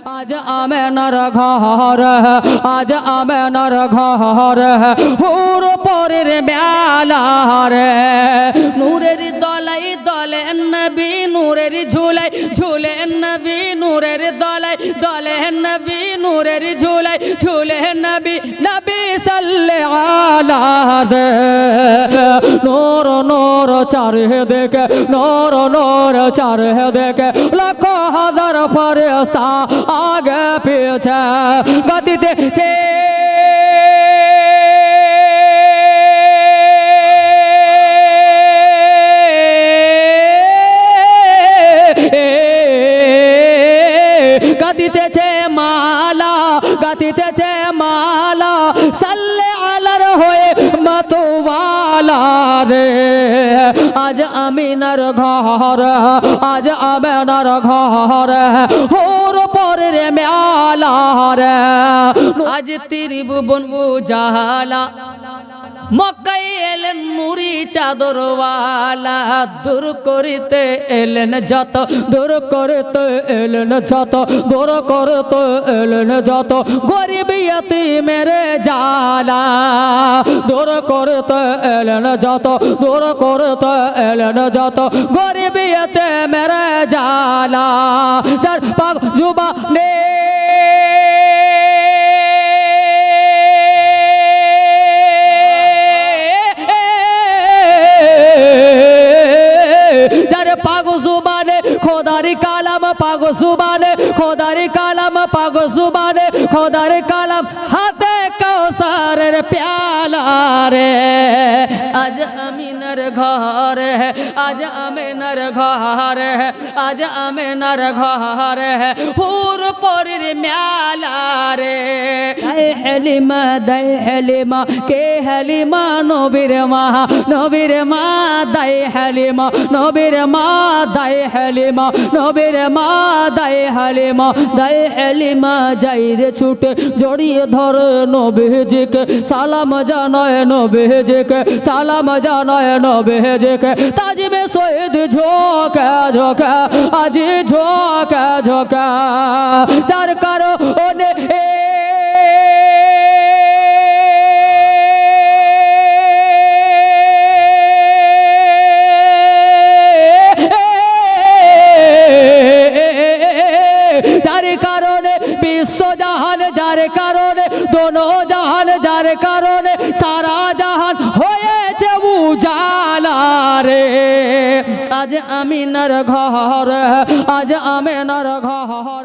আজ আমেনার ঘর, আজ আমেনার ঘর হুর পরের বেলার নূরের দলাই দলে নবী নূরের ঝুলাই ঝুলে নবী নূরের দলাই দলে নবী নূরের ঝুলাই ঝুলে নবী নবী সাল্লাল্লাহু আলাইহি নূর নূর চারদিকে নূর নূর চারদিকে লাখ হাজার ফেরেশতা आगे पीछे गति दे छे गति छे माला गति छे माला सल्ले आलर होए मतवाला रे आज अमीनर घर आज आमेनार घर होर परेर मेलार आज त्रिभुवन उजाला মক্কায় এলেন নুরি চাদরওয়ালা দূর করিতে এলেন যত দূর করতে এলেন যত দূর করতে এলেন যত গরিব ইয়তীমের জালা দূর করতে এলেন যত দূর করতে এলেন যত গরিব ইয়তীমের জালা যার পাক জুবানে पागो जुबाने खोदारी कालाम पागो जुबाने खोदारी कालाम पागो जुबाने खोदारी कालाम हाथे कौसारेर प्याला रे आज अमीनर घर है आज आमेनार घर है आज आमेनार घर है हुर परेर मेला रे दाई हलिमा के हलिमा नबीर मा दाई हलिमा नबीर मा दाई हलिमा नबीर मा दाई हलिमा दाई हलिमा जाइरे छुटे जड़िए धरे नबीजिके सालाम जानाए नबीजिके सालाम जानाए नबीजिके ताजिमे शहीद झोंका झोंका आज झोंका झोंका तार कारो ओने যার কারণে বিশ্ব জাহান যার কারণে দোনো জাহান যার কারণে সারা জাহান হয়েছে উজালা রে আজ আমিনার ঘর আজ আমেনার ঘর